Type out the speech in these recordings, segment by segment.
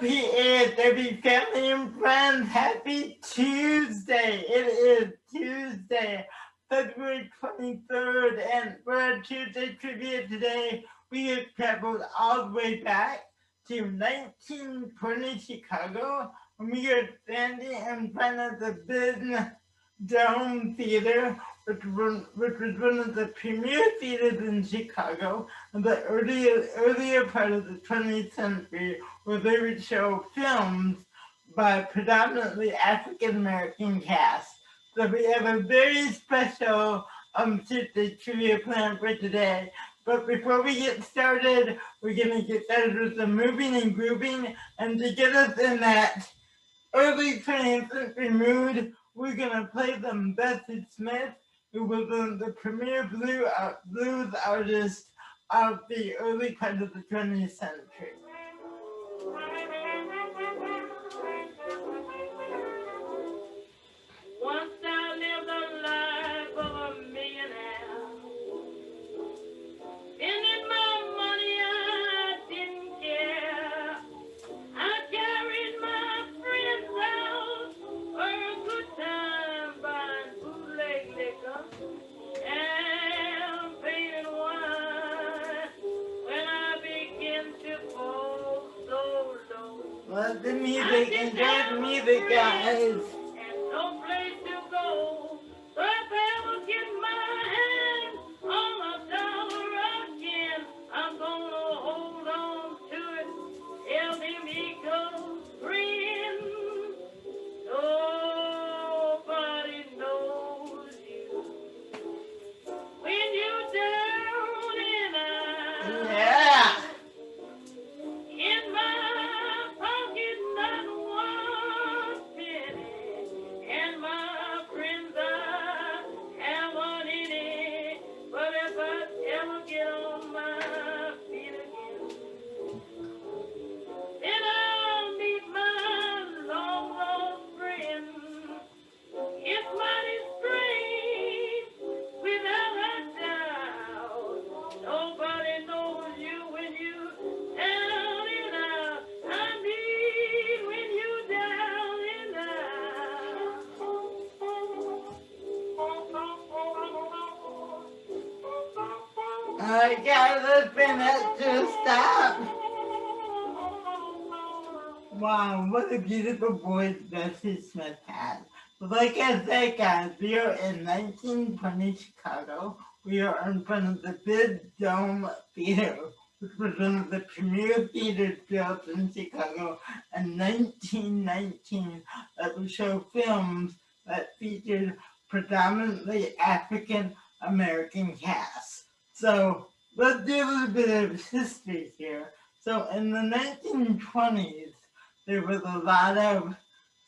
PAW family and friends, happy Tuesday. It is Tuesday, February 23rd, and for our Tuesday trivia today, we have traveled all the way back to 1920 Chicago, and we are standing in front of the Business Dome Theater, which was one of the premier theaters in Chicago in the earlier part of the 20th century, where they would show films by predominantly African American cast. So we have a very special Tuesday trivia plan for today. But before we get started, we're gonna get started with some moving and grooving, and to get us in that early 20th century mood, we're gonna play some Bessie Smith, who was the premier blues artist of the early part of the 20th century. Once I lived a life of a millionaire. Spending my money, I didn't care. I carried my friends out for a good time, buying bootleg liquor and painted wine. When I began to fall so low, Let the music, enjoy the music, guys. and no place to go. So if I ever get my hand on a dollar again, I'm gonna hold on to it. Tell him he goes green. Nobody knows you when you're down and out. Yeah. In my pocket, not one penny, and my friends I haven't any. But if I ever get on my feet again, then I'll meet my long lost friend. It's mighty strange, without a doubt. Nobody knows you when you down and out. I mean when you down and Alright, guys, let's bring that to a stop. Wow, what a beautiful voice Bessie Smith had. But like I said, guys, we are in 1920 Chicago. We are in front of the Big Dome Theater, which was one of the premier theaters built in Chicago in 1919 that would show films that featured predominantly African American casts. So let's do a little bit of history here. So in the 1920s, there was a lot of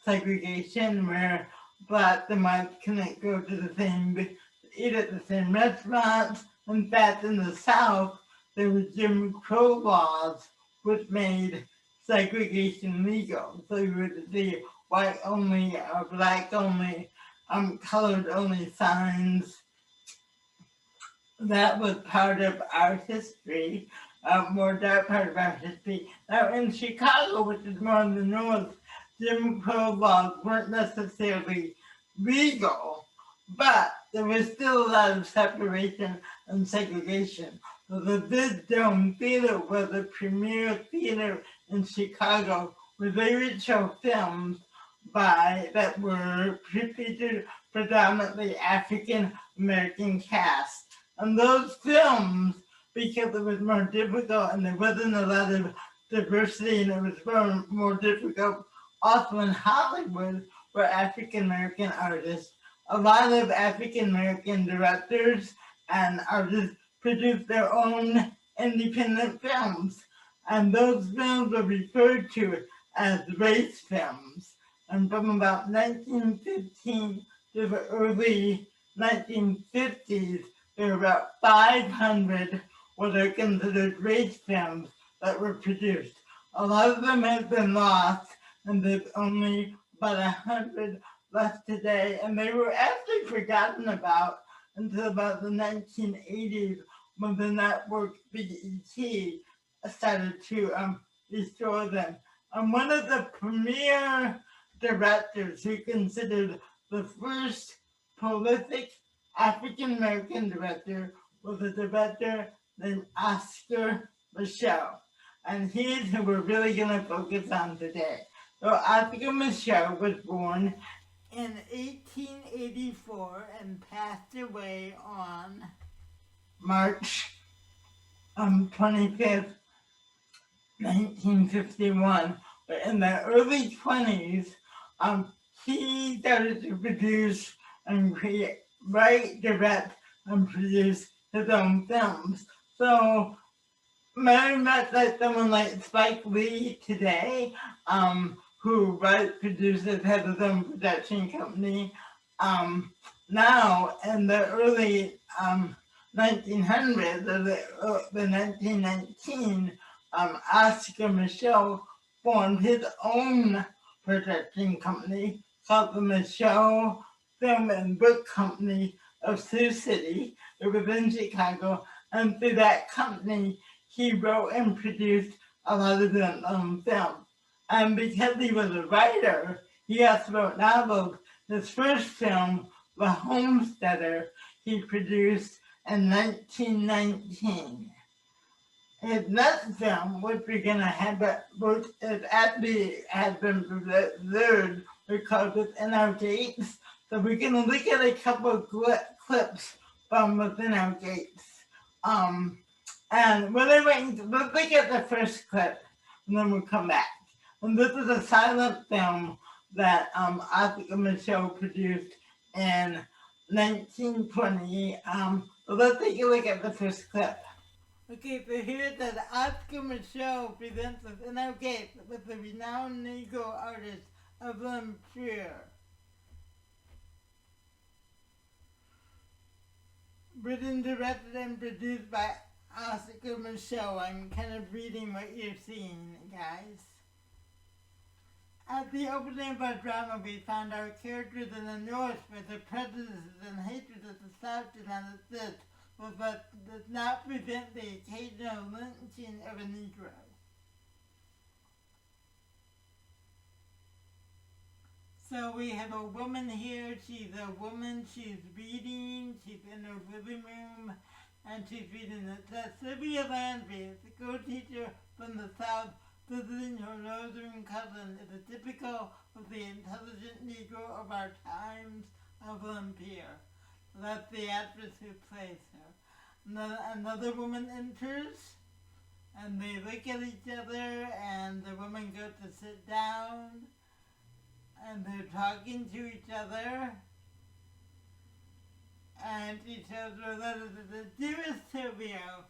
segregation where blacks and whites couldn't go to the same, eat at the same restaurants. In fact, in the South, there were Jim Crow laws which made segregation legal. So you would see white only, black only, colored only signs. That was part of our history, more that part of our history. Now in Chicago, which is more in the north, Jim Crow laws weren't necessarily legal, but there was still a lot of separation and segregation. So the Big Dome Theater was the premier theater in Chicago where they would show films that were featured predominantly African American cast. And those films, because it was more difficult and there wasn't a lot of diversity and it was more difficult, also in Hollywood, where African American artists, a lot of African American directors and artists produced their own independent films. And those films were referred to as race films. And from about 1915 to the early 1950s, there were about 500 what are considered race films that were produced. A lot of them have been lost, and there's only about 100 left today, and they were actually forgotten about until about the 1980s when the network BET started to restore them. one of the premier directors who considered the first prolific African American director was a director named Oscar Michelle. And he's who we're really going to focus on today. So Oscar Michelle was born in 1884 and passed away on March 25th, 1951. But in the early 20s, he started to produce and write, direct, and produce his own films. So very much like someone like Spike Lee today, who writes, produces, has his own production company. Now, in the early 1900s, the 1919, Oscar Michelle formed his own production company called the Michelle Film and Book Company of Sioux City. It was in Chicago, and through that company, he wrote and produced a lot of the films. And because he was a writer, he also wrote novels. His first film, The Homesteader, he produced in 1919. His next film, which we're going to have, which actually has been preserved, because it's in our gates. So we're going to look at a couple of clips from within our gates. And let's look at the first clip, and then we'll come back. And this is a silent film that Oscar Michelle produced in 1920. So let's take a look at the first clip. Okay, so here's that Oscar Michelle presents us in our gates with the renowned Negro artist Evelyn Freer. Written, directed, and produced by Oscar Michelle. I'm kind of reading what you're seeing, guys. At the opening of our drama, we found our characters in the North where the prejudices and hatred of the South did not exist, but does not prevent the occasional lynching of a Negro. So we have a woman here, she's reading, she's in her living room, and she's reading it. That's Sylvia Landry, a school teacher from the South, visiting her northern cousin, is a typical of the intelligent Negro of our times, Evelyn Freer. That's the actress who plays her. Another woman enters, and they look at each other, and the woman goes to sit down, and they're talking to each other. And she tells her letter to the dearest Sylvia,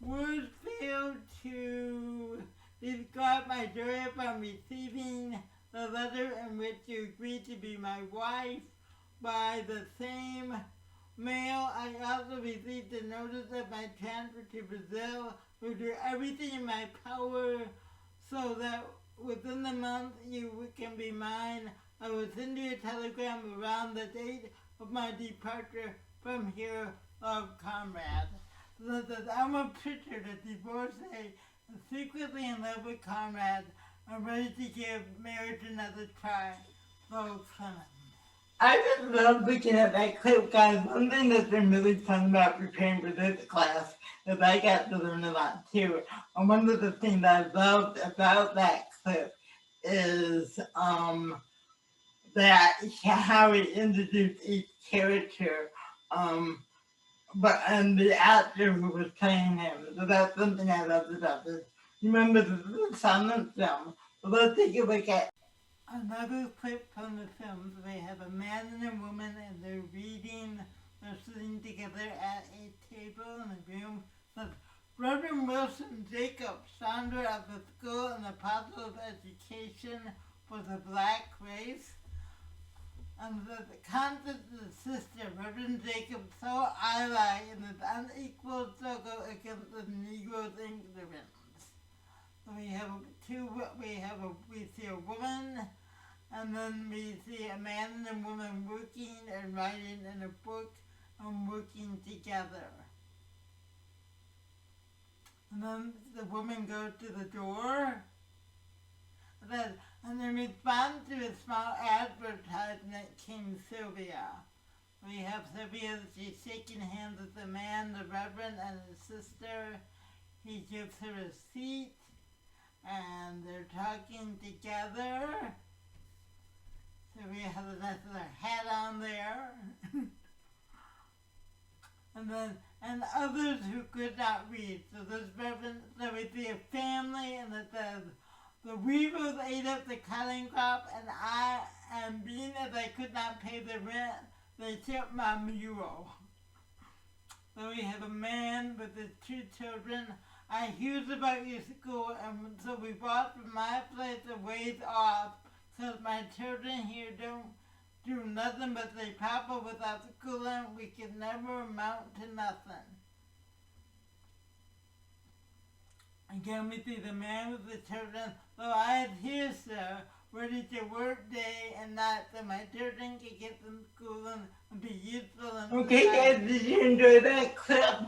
words fail to describe my joy upon receiving the letter in which you agreed to be my wife. By the same mail, I also received a notice of my transfer to Brazil. Will do everything in my power so that within the month you can be mine. I will send you a telegram around the date of my departure from here, love, Conrad. So that Alma Pritchard, a divorcee, is secretly in love with Conrad and ready to give marriage another try. Bo Clemens. I just love looking at that clip, guys. One thing that's been really fun about preparing for this class is I got to learn a lot too. And one of the things I loved about that clip is that how he introduced each character, and the actor who was playing him. So that's something I loved about this. Remember, this is a silent film. So let's take a look at another clip from the film. So they have a man and a woman, and they're reading. They're sitting together at a table in a room. So Reverend Wilson Jacobs, founder of the School and Apostle of Education for the Black Race, and the concept of the system, Reverend Jacobs so ally in his unequal struggle against the Negro's ignorance. So we see a woman, and then we see a man and a woman working and writing in a book and working together. And then the woman goes to the door, And in response to a small advertisement came Sylvia. We have Sylvia, she's shaking hands with the man, the Reverend, and his sister. He gives her a seat, and they're talking together. Sylvia has a nice little hat on there. And others who could not read. So there's Reverend, so we see a family, and it says, the weevils ate up the cotton crop, and being as I could not pay the rent, they took my mule. So we have a man with his 2 children. I heard about your school, and so we walked from my place a ways off, because my children here don't do nothing but say, Papa, without schooling, we can never amount to nothing. Again, we see the man with the children. So I am here, sir, ready to work day and night so my children can get some schooling and be useful. Okay, guys, did you enjoy that clip?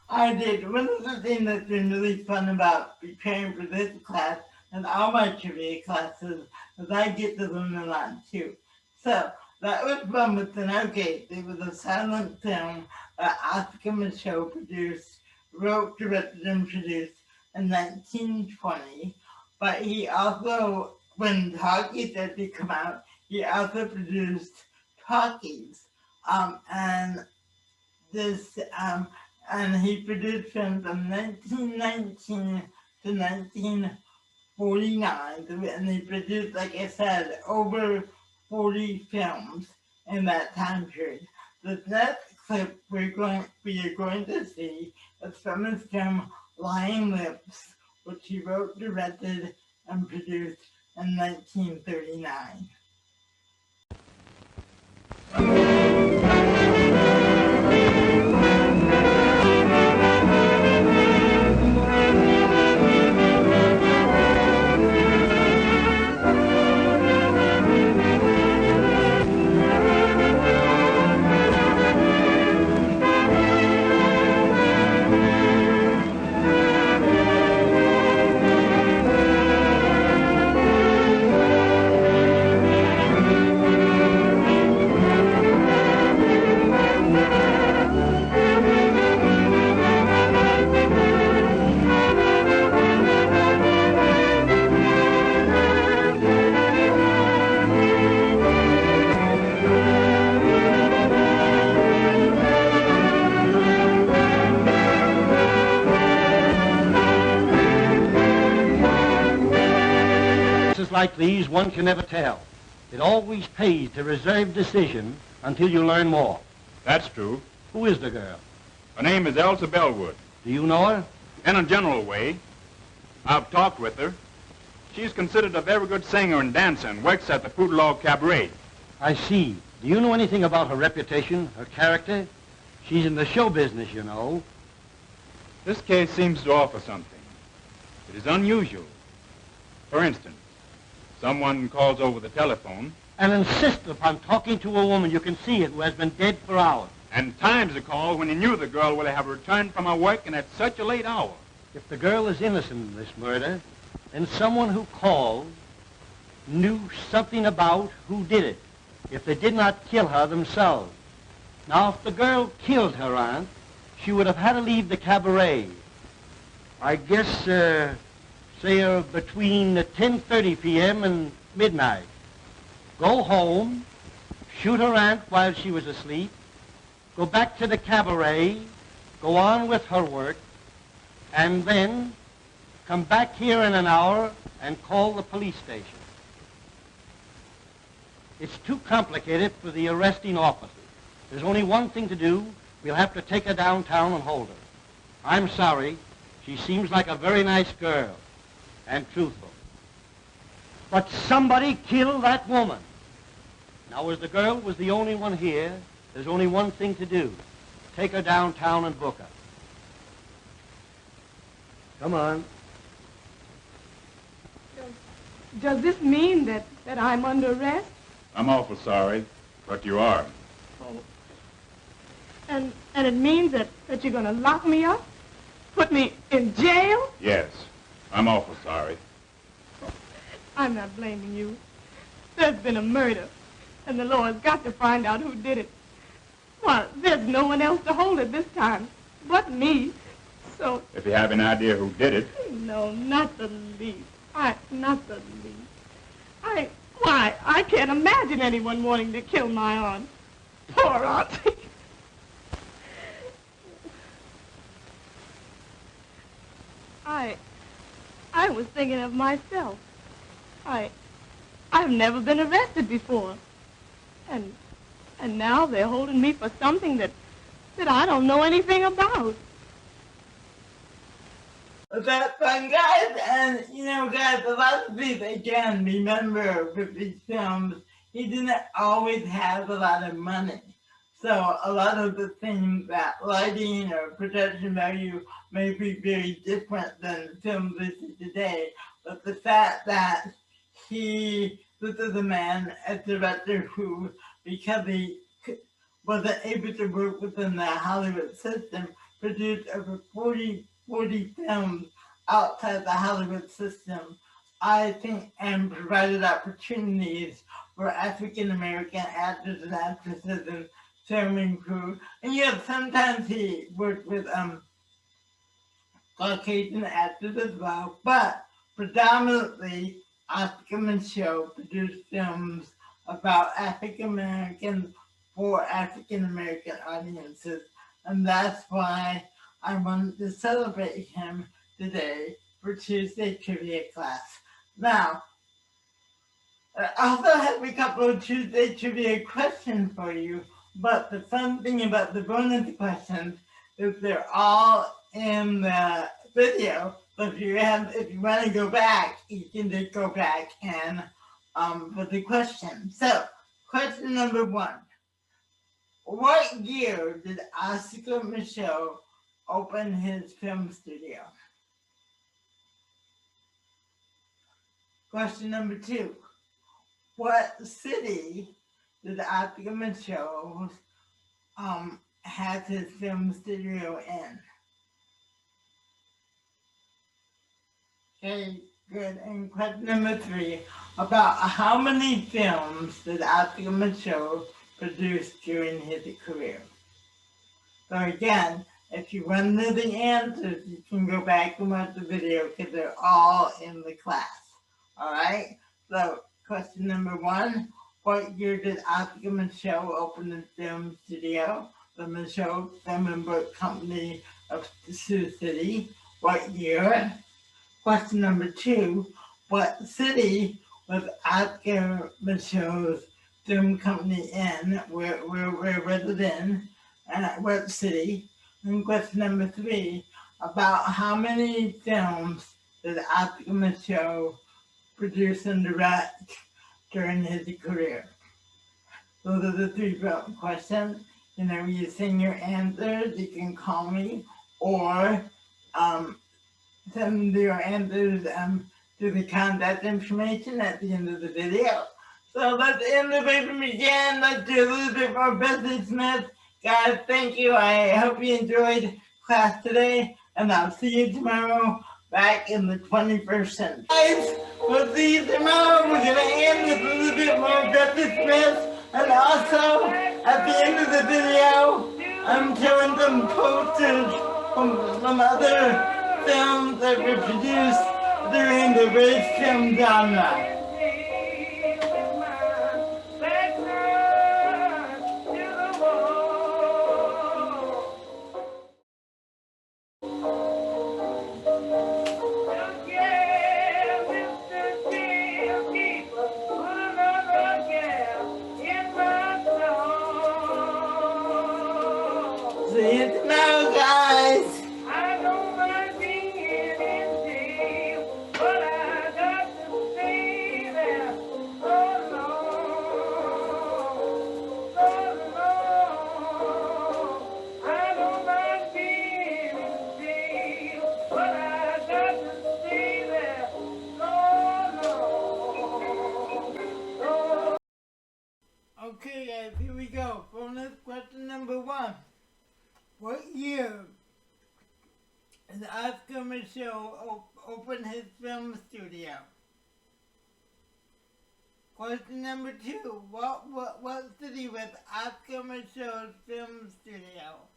I did. One of the things that's been really fun about preparing for this class and all my trivia classes is I get to learn a lot too. So that was fun with the Okay. It was a silent film that Oscar Micheaux produced, wrote, directed, and produced in 1920. But he also, when Talkie started to come out, he also produced Talkies. And he produced films from 1919 to 1949, and he produced, like I said, over 40 films in that time period. The next clip we are going to see is from his film Lying Lips, which he wrote, directed, and produced in 1939. Like these, one can never tell. It always pays to reserve decision until you learn more. That's true. Who is the girl? Her name is Elsa Bellwood. Do you know her? In a general way. I've talked with her. She's considered a very good singer and dancer and works at the Poodle Cabaret. I see. Do you know anything about her reputation, her character? She's in the show business, you know. This case seems to offer something. It is unusual. For instance, someone calls over the telephone and insists upon talking to a woman, you can see it, who has been dead for hours. And times the call when he knew the girl would have returned from her work and at such a late hour. If the girl is innocent in this murder, then someone who called knew something about who did it, if they did not kill her themselves. Now, if the girl killed her aunt, she would have had to leave the cabaret. I guess, say, between 10:30 p.m. and midnight. Go home, shoot her aunt while she was asleep, go back to the cabaret, go on with her work, and then come back here in an hour and call the police station. It's too complicated for the arresting officers. There's only one thing to do. We'll have to take her downtown and hold her. I'm sorry. She seems like a very nice girl and truthful. But somebody killed that woman. Now, as the girl was the only one here, there's only one thing to do. Take her downtown and book her. Come on. Does this mean that I'm under arrest? I'm awful sorry, but you are. Oh. And it means that you're going to lock me up? Put me in jail? Yes. I'm awful sorry. I'm not blaming you. There's been a murder, and the law has got to find out who did it. Well, there's no one else to hold it this time but me. So... If you have an idea who did it. No, not the least. Not the least. Why, I can't imagine anyone wanting to kill my aunt. Poor auntie. I was thinking of myself. I've never been arrested before. And now they're holding me for something that I don't know anything about. That's fun, guys. And, guys, a lot of these, again, remember with these films, he didn't always have a lot of money. So a lot of the things that lighting or production value may be very different than films we see today. But the fact that this is a man, a director who, because he wasn't able to work within the Hollywood system, produced over 40 films outside the Hollywood system, I think, and provided opportunities for African American actors and actresses and filming crew. And sometimes he worked with Caucasian actors as well, but predominantly Oscar Micheaux produced films about African Americans for African American audiences, and that's why I wanted to celebrate him today for Tuesday Trivia class. Now, I also have a couple of Tuesday Trivia questions for you, but the fun thing about the bonus questions is they're all in the video. So if you want to go back, you can just go back and for the question. So, question number 1. What year did Oscar Micheaux open his film studio? Question number 2. What city did Oscar Micheaux have his film studio in? Okay, good. And question number 3. About how many films did Oscar Micheaux produce during his career? So again, if you want to know the answers, you can go back and watch the video because they're all in the class. Alright? So, question number 1. What year did Oscar Micheaux open the film studio? The Micheaux Film and Book Company of Sioux City. What year? Question number 2. What city was Oscar Micheaux's film company in? Where was it in? What city? And question number 3. About how many films did Oscar Micheaux produce and direct during his career? Those are the 3 questions. You send your answers, you can call me, or send your answers to the contact information at the end of the video. So let's end the video again. Let's do a little bit more business myths. Guys, thank you. I hope you enjoyed class today, and I'll see you tomorrow back in the 21st century. Guys, we'll see you tomorrow. We're going to end with a little bit more business myths. And also, at the end of the video, I'm showing some posters from some other films that were produced during the race film genre. See you tomorrow, guys. I don't mind being in jail, but I got to stay there so long, so long. I don't mind being in jail, but I got to stay there so long. Okay, guys, here we go. Bonus question number 1. What year did Oscar Micheaux open his film studio? Question number 2. What city was Oscar Michelle's film studio?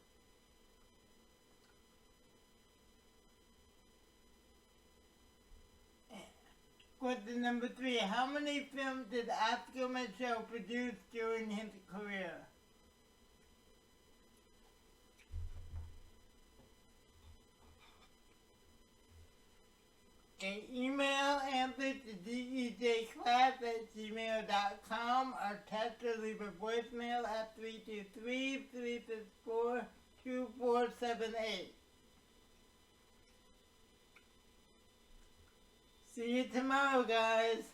Question number 3. How many films did Oscar Michelle produce during his career? Okay, email answer to dejclass@gmail.com or text or leave a voicemail at 323-364-2478. See you tomorrow, guys.